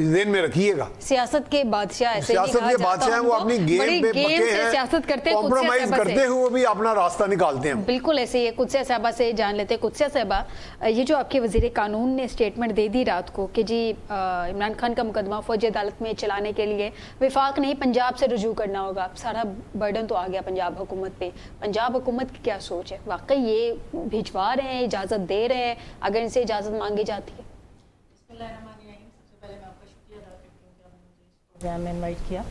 ذہن میں رکھیے گا. سیاست کے بادشاہ ایسے سیاست کے بادشاہ ہیں, وہ اپنی گیم پہ پکے ہیں, سیاست کرتے ہیں, کمپرومائز کرتے ہوئے بھی اپنا راستہ نکالتے ہیں. بالکل ایسے ہی ہے. قدسیہ صاحبہ سے جان لیتے ہیں. قدسیہ صاحبہ, یہ جو آپ کے وزیر قانون نے اسٹیٹمنٹ دے دی رات کو کہ جی عمران خان کا مقدمہ فوجی عدالت میں چلانے کے لیے وفاق نہیں پنجاب سے رجوع کرنا ہوگا, سارا برڈن تو آ گیا پنجاب حکومت پہ. پنجاب حکومت کی کیا سوچ ہے؟ واقعی یہ بھجوا رہے ہیں, اجازت دے رہے ہیں اگر ان سے اجازت مانگی جاتی ہے؟ میں انوائٹ کیا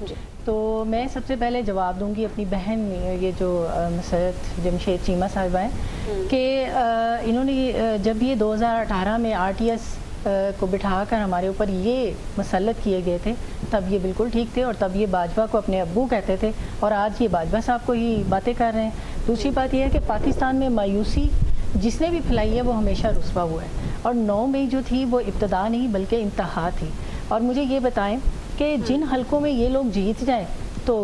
تو میں سب سے پہلے جواب دوں گی اپنی بہن یہ جو مسرت جمشید چیمہ صاحبہ ہیں کہ انہوں نے جب یہ 2018 میں RTS کو بٹھا کر ہمارے اوپر یہ مسلط کیے گئے تھے تب یہ بالکل ٹھیک تھے, اور تب یہ باجوہ کو اپنے ابو کہتے تھے, اور آج یہ باجوہ صاحب کو ہی باتیں کر رہے ہیں. دوسری بات یہ ہے کہ پاکستان میں مایوسی جس نے بھی پھیلائی ہے وہ ہمیشہ رسوا ہوا ہے, اور 9 مئی جو تھی وہ ابتدا نہیں بلکہ انتہا تھی. اور مجھے یہ بتائیں کہ جن حلقوں میں یہ لوگ جیت جائیں تو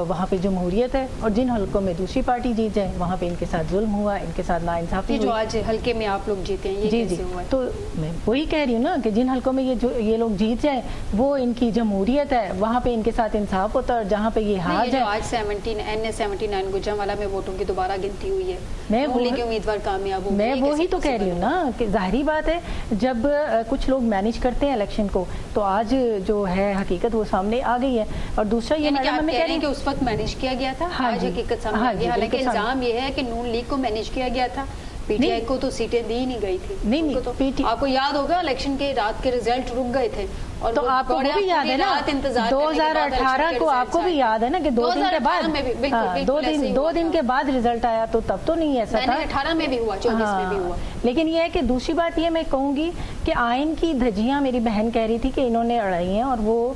وہاں پہ جمہوریت ہے, اور جن حلقوں میں دوسری پارٹی جیت جائے وہاں پہ ان کے ساتھ ظلم ہوا, ان کے ساتھ ناانصافی ہوئی. جو آج حلقے میں آپ لوگ جیتے ہیں یہ کیسے ہوا ہے؟ تو میں وہی کہہ رہی ہوں نا کہ جن حلقوں میں یہ لوگ جیت جائیں وہ ان کی جمہوریت ہے, وہاں پہ ان کے ساتھ انصاف ہوتا ہے, اور جہاں پہ یہ ہار جائے. آج 79 گوجرانوالہ میں ووٹوں کی دوبارہ گنتی ہوئی ہے, کے امیدوار کامیاب ہوئے. میں وہی تو کہہ رہی ہوں نا کہ ظاہری بات ہے جب کچھ لوگ مینیج کرتے ہیں الیکشن کو تو آج جو ہے حقیقت وہ سامنے آ گئی ہے. اور دوسرا یہ میڈم کہہ رہے ہیں کہ اس وقت مینیج کیا گیا تھا, آج حقیقت سامنے آ گئی. حالانکہ الزام یہ ہے کہ نون لیگ کو مینیج کیا گیا تھا, پی ٹی آئی کو تو سیٹیں دی نہیں گئی تھی. نہیں, آپ کو یاد ہوگا الیکشن کے رات کے ریزلٹ رک گئے تھے, اور تو آپ کو بھی یاد ہے نا 2018 کو, آپ کو بھی یاد ہے نا کہ 2 دن کے بعد 2 دن کے بعد ریزلٹ آیا, تو تب تو نہیں ایسا تھا. 18 میں بھی ہوا, 24 میں بھی ہوا. لیکن یہ ہے کہ دوسری بات یہ میں کہوں گی کہ آئین کی دھجیاں میری بہن کہہ رہی تھی کہ انہوں نے اڑائی ہیں, اور وہ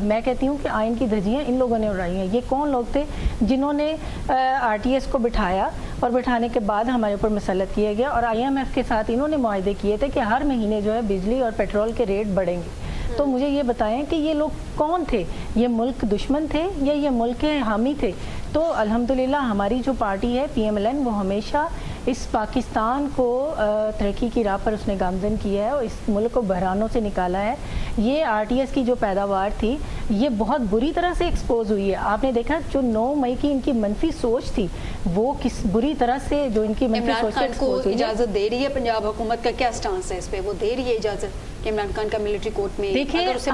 میں کہتی ہوں کہ آئین کی دھجیاں ان لوگوں نے اڑائی ہیں. یہ کون لوگ تھے جنہوں نے RTS کو بٹھایا, اور بٹھانے کے بعد ہمارے اوپر مسلط کیا گیا, اور IMF کے ساتھ انہوں نے معاہدے کیے تھے کہ ہر مہینے جو ہے بجلی اور پیٹرول کے ریٹ بڑھیں گے. تو مجھے یہ بتائیں کہ یہ لوگ کون تھے؟ یہ ملک دشمن تھے یا یہ ملک کے حامی تھے؟ تو الحمدللہ ہماری جو پارٹی ہے PMLN وہ ہمیشہ اس پاکستان کو ترقی کی راہ پر اس نے گامزن کیا ہے, اور اس ملک کو بحرانوں سے نکالا ہے. یہ RTS کی جو پیداوار تھی یہ بہت بری طرح سے ایکسپوز ہوئی ہے. آپ نے دیکھا جو 9 مئی کی ان کی منفی سوچ تھی وہ کس بری طرح سے جو ان کی منفی سوچ ہے. عمران خان کو اجازت دے رہی ہے پنجاب حکومت کا کیا سٹانس ہے اس پہ؟ وہ دے رہی ہے اجازت کہ عمران خان کا ملٹری کورٹ میں؟ دیکھیں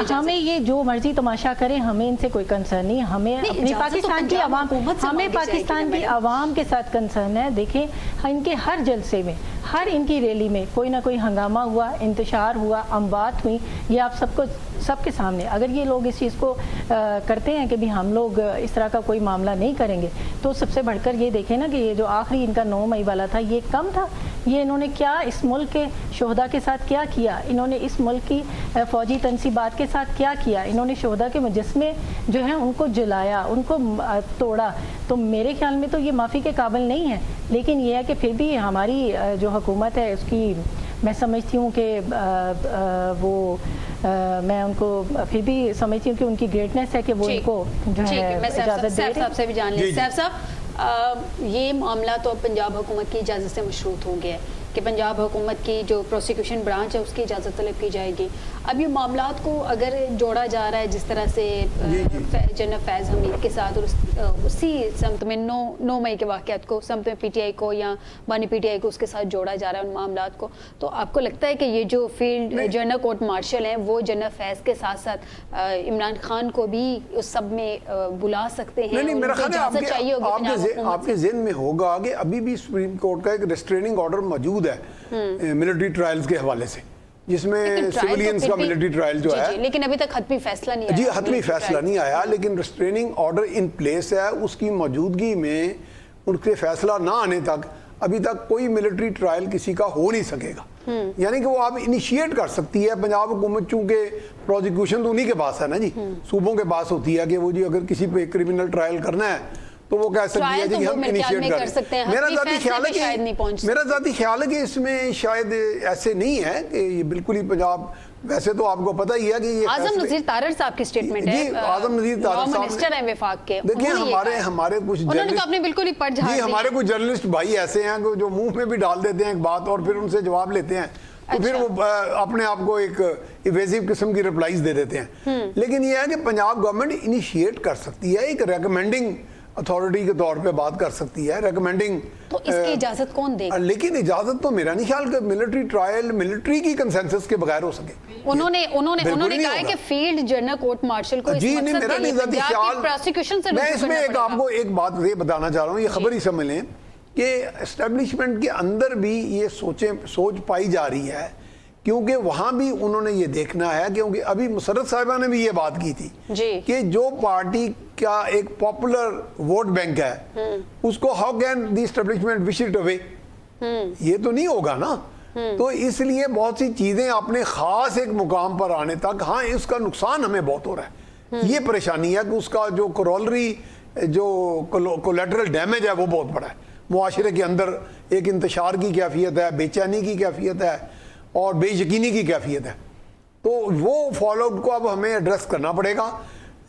ہمیں یہ جو مرضی تماشا کریں, ہمیں ان سے کوئی کنسرن نہیں. ہمیں اپنی پاکستان کی عوام, ہمیں پاکستان کی عوام کے ساتھ کنسرن ہے. دیکھیں ان کے ہر جلسے میں, ہر ان کی ریلی میں کوئی نہ کوئی ہنگامہ ہوا, انتشار ہوا, اموات ہوئی. یہ آپ سب کے سامنے. اگر یہ لوگ اس چیز کو کرتے ہیں کہ بھی ہم لوگ اس طرح کا کوئی معاملہ نہیں کریں گے, تو سب سے بڑھ کر یہ دیکھیں نا کہ یہ جو آخری ان کا 9 مئی والا تھا یہ کم تھا. یہ انہوں نے کیا اس ملک کے شہداء کے ساتھ کیا کیا, انہوں نے اس ملک کی فوجی تنصیبات کے ساتھ کیا کیا. انہوں نے شہداء کے مجسمے جو ہیں ان کو جلایا, ان کو توڑا. تو میرے خیال میں تو یہ معافی کے قابل نہیں ہے. لیکن یہ ہے کہ پھر بھی ہماری جو حکومت ہے اس کی میں سمجھتی ہوں کہ وہ میں ان کو پھر بھی سمجھتی ہوں کہ ان کی گریٹنیس ہے کہ وہ ان کو جو ہے اجازت دے رہے ہیں. سے بھی جان لیں. سیف صاحب, یہ معاملہ تو پنجاب حکومت کی اجازت سے مشروط ہو گیا ہے کہ پنجاب حکومت کی جو پروسیکیوشن برانچ ہے اس کی اجازت طلب کی جائے گی. اب یہ معاملات کو اگر جوڑا جا رہا ہے جس طرح سے جنرل فیض حمید کے ساتھ, اور اسی سمت میں 9 مئی کے واقعات کو سمت میں PTI کو یا بانی PTI کو اس کے ساتھ جوڑا جا رہا ہے ان معاملات کو, تو آپ کو لگتا ہے کہ یہ جو فیلڈ جنرل کورٹ مارشل ہیں وہ جنرل فیض کے ساتھ ساتھ عمران خان کو بھی اس سب میں بلا سکتے ہیں؟ نہیں, میرا خیال ہے آپ کے ذہن میں ہوگا کہ ابھی بھی سپریم کورٹ کا ایک ریسٹریننگ آرڈر موجود ہے ملٹری ٹرائلز کے حوالے سے, جس میں سیولینز کا ملٹری ٹرائل جو ہے, لیکن ابھی تک حتمی فیصلہ نہیں آیا. جی حتمی فیصلہ نہیں آیا, لیکن ریسٹریننگ آرڈر ان پلیس ہے. اس کی موجودگی میں ان کے فیصلہ نہ آنے تک ابھی تک کوئی ملٹری ٹرائل کسی کا ہو نہیں سکے گا. یعنی کہ وہ آپ انیشیٹ کر سکتی ہے پنجاب حکومت, چونکہ پروزیکیوشن تو انہی کے پاس ہے نا جی, صوبوں کے پاس ہوتی ہے کہ وہ جی اگر کسی پہ کرمنل ٹرائل کرنا ہے تو وہ کہہ سکتی ہے کہ ہم انیشیٹ کر سکتے ہیں. میرا ذاتی خیال ہے کہ اس میں شاید ایسے نہیں ہے کہ یہ بالکل ہی پنجاب, ویسے تو آپ کو پتہ ہی ہے کہ یہ اعظم نذیر طارڑ صاحب کی سٹیٹمنٹ ہے. جی اعظم نذیر طارڑ صاحب منسٹر ہیں وفاق کے. دیکھیں ہمارے کچھ انہوں نے تو اپنے بالکل ہی پڑ جہاز, جی ہمارے کچھ جرنلسٹ بھائی ایسے ہیں جو منہ میں بھی ڈال دیتے ہیں ایک بات اور پھر ان سے جواب لیتے ہیں. تو پھر وہ اپنے آپ کو ایک ایویزیو قسم کی رپلائز دے دیتے ہیں. لیکن یہ ہے کہ پنجاب گورنمنٹ انیشیٹ کر سکتی ہے, ایک ریکمینڈنگ اتھارٹی کے طور پہ بات کر سکتی ہے, ریکمینڈنگ. تو اس کی اجازت کون دے گا؟ لیکن اجازت تو میرا نہیں خیال کہ ملٹری ٹرائل ملٹری کی کنسنسس کے بغیر ہو سکے. انہوں نے کہا ہے کہ فیلڈ جنرل کورٹ مارشل کو اس مقصد کے لیے پنجاب کی پروسیکیوشن سے میں اس میں ایک آپ کو ایک بات یہ بتانا چاہ رہا ہوں, یہ خبر ہی سمجھ لیں کہ اسٹیبلشمنٹ کے اندر بھی یہ سوچ پائی جا رہی ہے, کیونکہ وہاں بھی انہوں نے یہ دیکھنا ہے, کیونکہ ابھی مسرت صاحبہ نے بھی یہ بات کی تھی کہ جو پارٹی کا ایک پاپولر ووٹ بینک ہے اس کو how can the establishment wish it away, یہ تو نہیں ہوگا نا. تو اس لیے بہت سی چیزیں اپنے خاص ایک مقام پر آنے تک, ہاں اس کا نقصان ہمیں بہت ہو رہا ہے, یہ پریشانی ہے کہ اس کا جو کورولری جو کولیٹرل ڈیمیج ہے وہ بہت بڑا ہے. معاشرے کے اندر ایک انتشار کی کیفیت ہے, بے چینی کی کیفیت ہے اور بے یقینی کی کیفیت ہے. تو وہ فال آؤٹ کو اب ہمیں ایڈریس کرنا پڑے گا,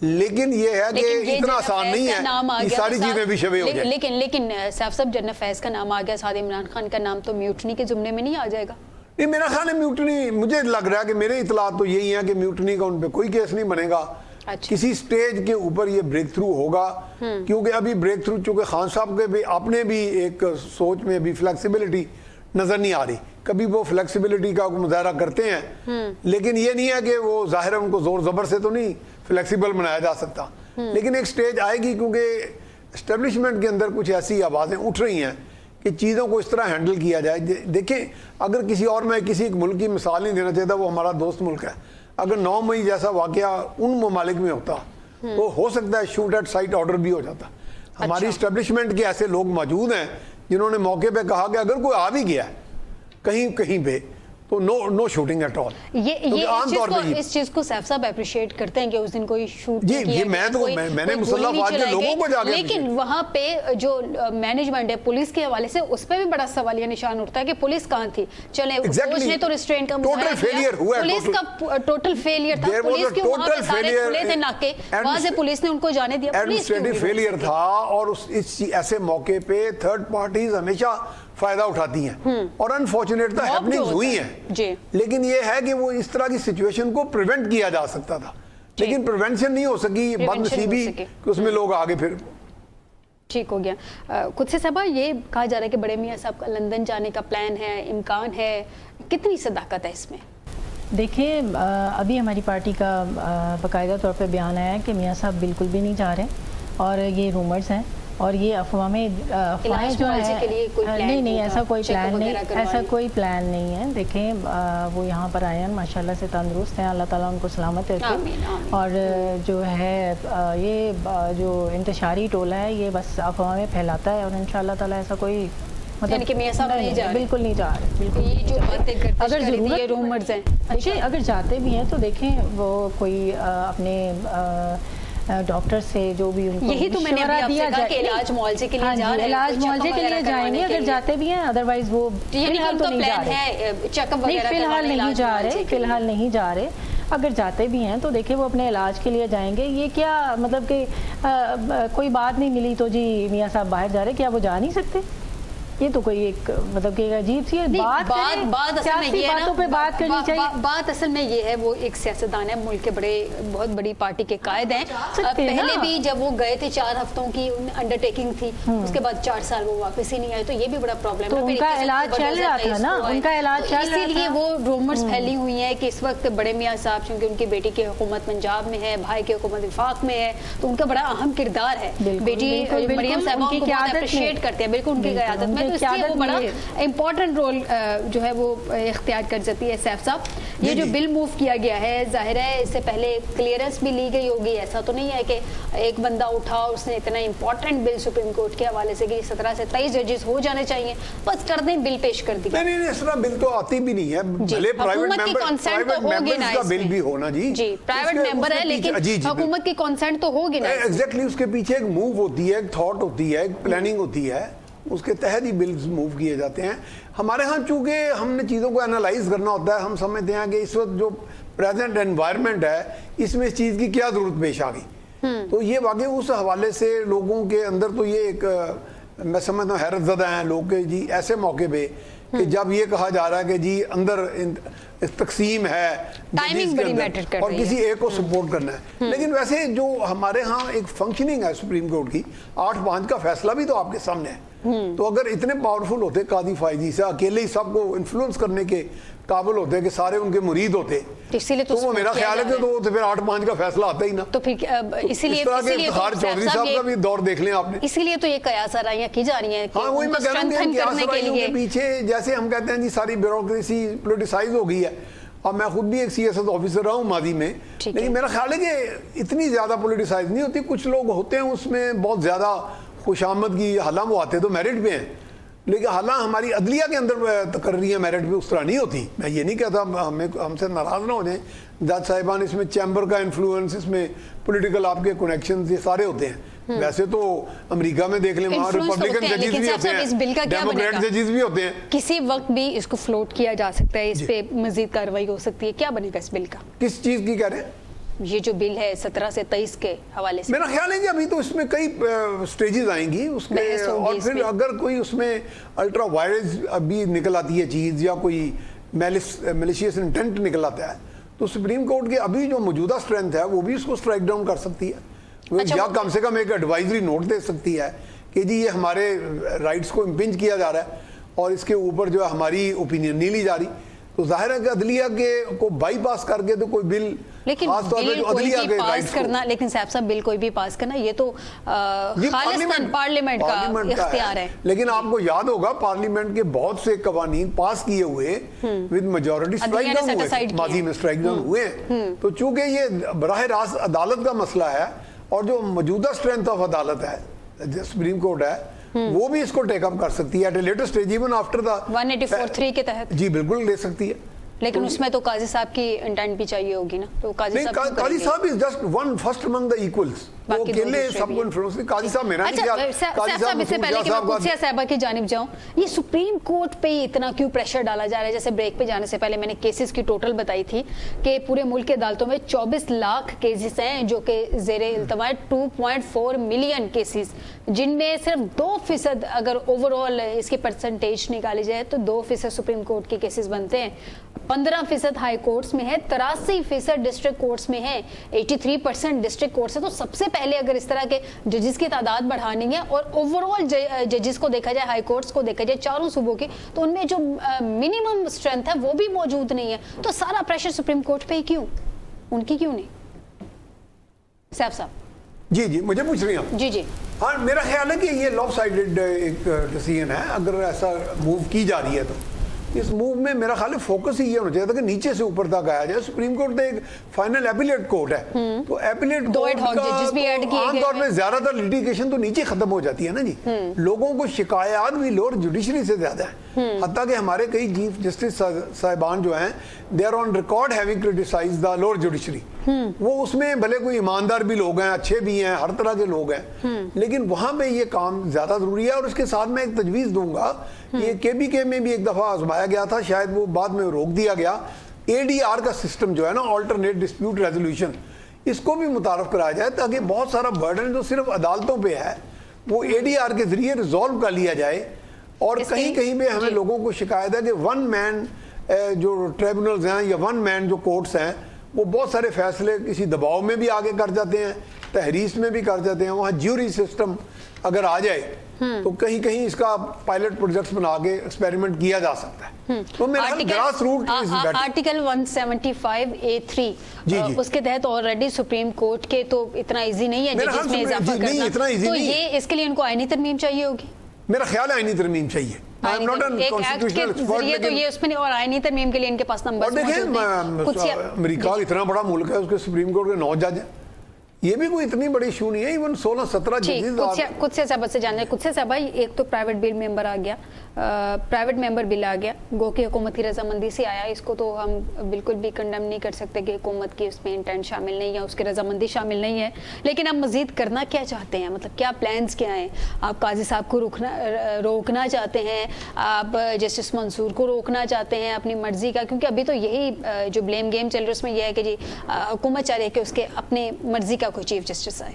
لیکن یہ ہے کہ اتنا آسان نہیں ہے, یہ ساری چیزیں بھی شبیہ ہو جائیں. لیکن سیف صاحب جنرل فیض کا نام آ گیا, ساتھ عمران خان کا نام تو میوٹنی کے زمرے میں نہیں آ جائے گا؟ نہیں, میرا خیال ہے میوٹنی, مجھے لگ رہا ہے کہ میرے اطلاعات تو یہی ہیں کہ میوٹنی کا ان پہ کوئی کیس نہیں بنے گا. کسی سٹیج کے اوپر یہ بریک تھرو ہوگا, کیونکہ ابھی بریک تھرو چونکہ خان صاحب کے بھی اپنے بھی ایک سوچ میں بھی فلیکسیبلٹی نظر نہیں آ رہی. کبھی وہ فلیکسیبلٹی کا مظاہرہ کرتے ہیں, لیکن یہ نہیں ہے کہ وہ ظاہر ہے ان کو زور زبر سے تو نہیں فلیکسیبل بنایا جا سکتا. لیکن ایک سٹیج آئے گی, کیونکہ اسٹیبلشمنٹ کے اندر کچھ ایسی آوازیں اٹھ رہی ہیں کہ چیزوں کو اس طرح ہینڈل کیا جائے. دیکھیں, اگر کسی اور میں کسی ایک ملک کی مثال نہیں دینا چاہتا, وہ ہمارا دوست ملک ہے, اگر 9 مئی جیسا واقعہ ان ممالک میں ہوتا تو ہو سکتا ہے شوٹ ایٹ سائٹ آرڈر بھی ہو جاتا. ہماری اسٹیبلشمنٹ کے ایسے لوگ موجود ہیں جنہوں نے موقع پہ کہا کہ اگر کوئی آ بھی گیا کہیں پہ تو نو شوٹنگ ایٹ آل. یہ اس چیز کو سیف صاحب اپریشیٹ کرتے ہیں کہ اس دن کوئی شوٹ نہیں کیا, میں نے مسلح افواج کے لوگوں کو جا کے, لیکن وہاں پہ جو مینجمنٹ ہے پولیس کے حوالے سے اس پہ بھی بڑا سوالیہ نشان اٹھتا ہے کہ پولیس کہاں تھی. چلے فوج نے تو ریسٹرینٹ کا ٹوٹل فیلئر ہوا ہے, پولیس کا ٹوٹل فیلئر تھا. پولیس کے وہاں پہ سارے کھلے تھے ناکے, وہاں سے پولیس نے ان کو جانے دیا. ایڈمنسٹریٹو فیلئر تھا, اور اس ایسے موقع پہ تھرڈ پارٹیز ہمیشہ فائدہ اٹھاتی ہیں, اور انفارچونیٹ تو ہیپننگز ہوئی ہیں. لیکن یہ ہے کہ وہ اس طرح کی سچویشن کو پریونٹ کیا جا سکتا تھا, لیکن پریونشن نہیں ہو سکی, بد نصیبی کہ اس میں لوگ آگے پھر ٹھیک ہو گیا. خود سے صاحبہ یہ کہا جا رہا ہے کہ بڑے میاں صاحب کا لندن جانے کا پلان ہے, امکان ہے, کتنی صداقت ہے اس میں؟ دیکھیں, ابھی ہماری پارٹی کا باقاعدہ طور پہ بیان آیا ہے کہ میاں صاحب بالکل بھی نہیں جا رہے, اور یہ رومرز ہیں, اور یہ افواہیں جو ہے نہیں, ایسا کوئی پلان نہیں, ایسا کوئی پلان نہیں ہے. دیکھیں, وہ یہاں پر آئے ہیں, ماشاءاللہ سے تندرست ہیں, اللہ تعالیٰ ان کو سلامت رکھے. اور جو ہے یہ جو انتشاری ٹولہ ہے یہ بس افواہیں پھیلاتا ہے, اور انشاءاللہ تعالیٰ ایسا کوئی مطلب کہ میاں صاحب نہیں جا رہے, بالکل نہیں جا رہے. بالکل اگر ضرورت رومرز ہیں, اگر جاتے بھی ہیں تو دیکھیں وہ کوئی اپنے ڈاکٹر سے جو بھی ان کو یہی تو میں نے آپ سے کہا کہ علاج معالجے کے لیے جا رہے ہیں, علاج معالجے کے لیے جائیں گے اگر جاتے بھی ہیں, ادروائز وہ فی الحال تو نہیں جا رہے, فی الحال نہیں جا رہے, فی الحال نہیں جا رہے. اگر جاتے بھی ہیں تو دیکھیں وہ اپنے علاج کے لیے جائیں گے. یہ کیا مطلب کہ کوئی بات نہیں ملی تو جی میاں صاحب باہر جا رہے, کیا وہ جا نہیں سکتے؟ یہ تو کوئی ایک مطلب کہ عجیب سی بات پہ بات کرنی چاہیے. بات اصل میں یہ ہے, وہ ایک سیاستدان ہے, ملک کے بہت بڑی پارٹی کے قائد ہیں. پہلے بھی جب وہ گئے تھے 4 ہفتوں کی انڈر ٹیکنگ تھی, اس کے بعد 4 سال وہ واپس ہی نہیں آئے, تو یہ بھی بڑا پرابلم ہے. ان کا علاج چل رہا تھا نا, ان کا علاج چل رہا تھا, اسی لیے وہ رومرز پھیلی ہوئی ہیں کہ اس وقت بڑے میاں صاحب چونکہ ان کی بیٹی کی حکومت پنجاب میں ہے, بھائی کی حکومت وفاق میں ہے, تو ان کا بڑا اہم کردار ہے. بیٹی مریم صاحبہ ان کو بہت اپریشیٹ کرتے ہیں, بالکل ان کی قیادت میں, تو اس لیے وہ بڑا امپورٹنٹ رول جو ہے وہ اختیار کر سکتی ہے. سیف صاحب, یہ جو بل موو کیا گیا ہے, ظاہر ہے اس سے پہلے کلیئرنس بھی لی گئی ہوگی, ایسا تو نہیں ہے کہ ایک بندہ اٹھا اور اس نے اتنا امپورٹنٹ بل سپریم کورٹ کے حوالے سے کہ 17 سے 23 ججز ہو جانے چاہیے, بس کر دیں, بل پیش کر دیا. نہیں, اس طرح بل تو آتی بھی نہیں ہے, بھلے پرائیویٹ ممبرز کا بل بھی ہونا, جی پرائیویٹ ممبر ہے لیکن حکومت کی کنسنٹ تو ہوگی نا. ایگزیکٹلی, اس کے پیچھے ایک موو ہوتی ہے, ایک تھاٹ ہوتی ہے, ایک پلاننگ ہوتی ہے, اس کے تحت ہی بلز موو کیے جاتے ہیں. ہمارے ہاں چونکہ ہم نے چیزوں کو انالائز کرنا ہوتا ہے, ہم سمجھتے ہیں کہ اس وقت جو پریزنٹ انوائرمنٹ ہے اس میں اس چیز کی کیا ضرورت پیش آ گئی, تو یہ واقعی اس حوالے سے لوگوں کے اندر تو یہ ایک میں سمجھتا ہوں حیرت زدہ ہیں لوگ کہ جی ایسے موقع پہ کہ جب یہ کہا جا رہا ہے کہ جی اندر تقسیم ہے ٹائمنگ بڑی میٹر کر اور رہی ہے کسی ایک کو سپورٹ کرنا ہے. لیکن ویسے جو ہمارے ہاں ایک فنکشننگ ہے سپریم کورٹ کی 8-5 کا فیصلہ بھی تو آپ کے سامنے ہے. تو اگر اتنے پاورفل ہوتے قاضی فائزی سے اکیلے ہی سب کو انفلوئنس کرنے کے قابل ہوتے کہ سارے ان کے مرید ہوتے تو وہ میرا خیال ہے کہ تو پھر 8-5 کا فیصلہ آتا ہی نا. تو پھر اسی لیے چودھری صاحب کا بھی دور دیکھ لیں آپ نے. اسی لیے تو یہ قیاس آرائیاں کی جا رہی ہیں کہ ہاں وہی میں کہہ رہا ہوں کہ قیاس آرائیوں کے پیچھے جیسے ہم کہتے ہیں جی ساری بیوروکریسی پولیٹیسائز ہو گئی ہے. اور میں خود بھی ایک سی ایس ایس آفیسر رہا ہوں ماضی میں, لیکن میرا خیال ہے کہ اتنی زیادہ پولیٹیسائز نہیں ہوتی. کچھ لوگ ہوتے ہیں اس میں بہت زیادہ خوش آمد کی, حالانکہ وہ آتے تو میرٹ پہ ہیں, لیکن حالانکہ ہماری عدلیہ کے اندر تقرریاں میرٹ پہ اس طرح نہیں ہوتی. میں یہ نہیں کہتا ہم سے ناراض نہ ہو جائیں جج صاحبان, اس میں چیمبر کا انفلوئنس, اس میں پولیٹیکل آپ کے کنیکشنز یہ سارے ہوتے ہیں. ویسے تو امریکہ میں دیکھ لیں وہاں ریپبلکن ججز بھی ہوتے ہیں, ڈیموکریٹ ججز بھی ہوتے ہیں. کسی وقت بھی اس کو فلوٹ کیا جا سکتا ہے, اس پہ مزید کارروائی ہو سکتی ہے. کیا بنے گا اس بل کا؟ کس چیز کی کہہ رہے ہیں؟ یہ جو بل ہے 17 سے 23 کے حوالے سے. میرا خیال ہے کہ ابھی تو اس میں کئی سٹیجز آئیں گی اس کے, اور پھر اگر کوئی اس میں الٹرا وائرس ابھی نکل آتی ہے چیز, یا کوئی میلیشیس انٹینٹ نکل آتا ہے, تو سپریم کورٹ کے ابھی جو موجودہ اسٹرینتھ ہے وہ بھی اس کو اسٹرائک ڈاؤن کر سکتی ہے, یا کم سے کم ایک ایڈوائزری نوٹ دے سکتی ہے کہ جی یہ ہمارے رائٹس کو امپنج کیا جا رہا ہے اور اس کے اوپر جو ہے ہماری اوپینین نہیں لی جا رہی. تو ظاہر ہے کہ عدلیہ کے کو بائی پاس کر کے تو کوئی بل, لیکن بل کوئی بھی پاس کرنا, لیکن صاحب بل کوئی بھی پاس کرنا یہ تو خالصتاً پارلیمنٹ کا اختیار ہے. لیکن آپ کو یاد ہوگا پارلیمنٹ کے بہت سے قوانین پاس کیے ہوئے ود میجورٹی اسٹرائک ڈاؤن ہوئے, ماضی میں اسٹرائک ڈاؤن ہوئے ہیں. تو چونکہ یہ براہ راست عدالت کا مسئلہ ہے, اور جو موجودہ اسٹرینتھ آف عدالت ہے جو سپریم کورٹ ہے وہ بھی اس کو ٹیک اپ کر سکتی ہے at a later stage, even after the 184(3) کے تحت. جی بالکل لے سکتی ہے. لیکن اس میں تو قاضی صاحب کی انٹینٹ بھی چاہیے ہوگی نا. تو قاضی صاحب is just one first Umang the equals, وہ اکیلے سب کو انفلوئنس. قاضی صاحب میرا نہیں خیال. صاحب اس سے پہلے کہ میں قدسیہ صاحبہ کی جانب جاؤں, یہ سپریم کورٹ پہ اتنا کیوں پریشر ڈالا جا رہا ہے؟ جیسے بریک پہ جانے سے پہلے میں نے کیسز کی ٹوٹل بتائی تھی کہ پورے ملک کے عدالتوں میں 24 لاکھ کیسز ہیں جو کہ زیر التوا 2.4 ملین کیسز, جن میں صرف 2% اگر اوور آل اس کی پرسنٹیج نکالی جائے تو 2% سپریم کورٹ کے کیسز بنتے ہیں, 15% ہائی کورٹس میں ہے, 83% ڈسٹرکٹ کورٹس میں ہے, 83% ڈسٹرکٹ کورٹس ہے. تو سب سے پہلے اگر اس طرح کے ججز کی تعداد بڑھانی ہے اور اوور آل ججز کو دیکھا جائے, ہائی کورٹس کو دیکھا جائے چاروں صوبوں کی, تو ان میں جو منیمم اسٹرینتھ ہے وہ بھی موجود نہیں ہے. تو سارا پریشر سپریم کورٹ پہ ہی کیوں, ان کی کیوں نہیں؟ صاحب جی جی مجھے پوچھ رہی ہیں. جی جی ہاں میرا خیال ہے کہ یہ لاپ سائڈڈ ایک ڈیسیژن ہے. اگر ایسا موو کی جا رہی ہے تو اس موو میں میرا خیال ہے فوکس ہی یہ ہونا چاہیے تھا کہ نیچے سے اوپر تک آیا جائے. سپریم کورٹ تو ایک فائنل ایپیلیٹ کورٹ ہے, تو ایپیلیٹ کورٹ کا عام طور پہ زیادہ تر لیٹیگیشن تو نیچے ختم ہو جاتی ہے نا جی. لوگوں کو شکایات بھی لوور جوڈیشری سے زیادہ ہیں, حتیٰ کہ ہمارے کئی چیف جسٹس صاحبان جو ہیں they are on record having criticise the lower judiciary. وہ اس میں بھلے کوئی ایماندار بھی لوگ ہیں, اچھے بھی ہیں, ہر طرح کے لوگ ہیں, لیکن وہاں پہ یہ کام زیادہ ضروری ہے. اور اس کے ساتھ میں ایک تجویز دوں گا, یہ کے میں بھی ایک دفعہ آزمایا گیا تھا, شاید وہ بعد میں روک دیا گیا. ADR کا سسٹم جو ہے نا, آلٹرنیٹ ڈسپیوٹ ریزولوشن, اس کو بھی متعارف کرایا جائے تاکہ بہت سارا برڈن جو صرف عدالتوں پہ ہے وہ ADR کے ذریعے ریزالو کر لیا جائے. اور کہیں کہیں پہ ہمیں لوگوں کو شکایت ہے کہ ون مین جو ٹریبونلز ہیں یا ون مین جو کورٹس ہیں وہ بہت سارے فیصلے کسی دباؤ میں بھی آگے کر جاتے ہیں, تحریص میں بھی کر جاتے ہیں. وہاں جیوری سسٹم اگر آ جائے تو کہیں کہیں اس کا پائلٹ پروجیکٹس بنا کے ایکسپیریمنٹ کیا جا سکتا ہے. تو میرا گراس روٹ آرٹیکل 175(a)(3) اس کے تحت آلریڈی سپریم کورٹ کے تو اتنا ایزی نہیں ہے ججز میں اضافہ کرنا, تو یہ اس کے لیے ان کو آئینی ترمیم چاہیے ہوگی. میرا خیال ہے آئینی ترمیم چاہیے. ایک ایکٹ کے ذریعے تو یہ اس میں, اور آئینی ترمیم کے لیے ان کے پاس نمبر. اور دیکھیں امریکہ اتنا بڑا ملک ہے, اس کے سپریم کورٹ کے 9 جج ہیں, یہ بھی کوئی اتنی بڑی ایشو نہیں ہے. ایون 16-17 ججز. قدسیہ صاحبہ سے جان لیں. قدسیہ صاحبہ ایک تو پرائیویٹ بل ممبر آ گیا, پرائیویٹ ممبر بل آ گیا, گو کہ حکومت کی رضامندی سے آیا. اس کو تو ہم بالکل بھی کنڈم نہیں کر سکتے کہ حکومت کی اس میں انٹینٹ شامل نہیں ہے, اس کی رضامندی شامل نہیں ہے. لیکن آپ مزید کرنا کیا چاہتے ہیں, مطلب کیا پلانز کیا ہیں؟ آپ قاضی صاحب کو روکنا چاہتے ہیں, آپ جسٹس منصور کو روکنا چاہتے ہیں اپنی مرضی کا, کیونکہ ابھی تو یہی جو بلیم گیم چل رہا ہے اس میں یہ ہے کہ جی حکومت چاہ رہی ہے کہ اس کے اپنی مرضی کا کوئی چیف جسٹس آئے.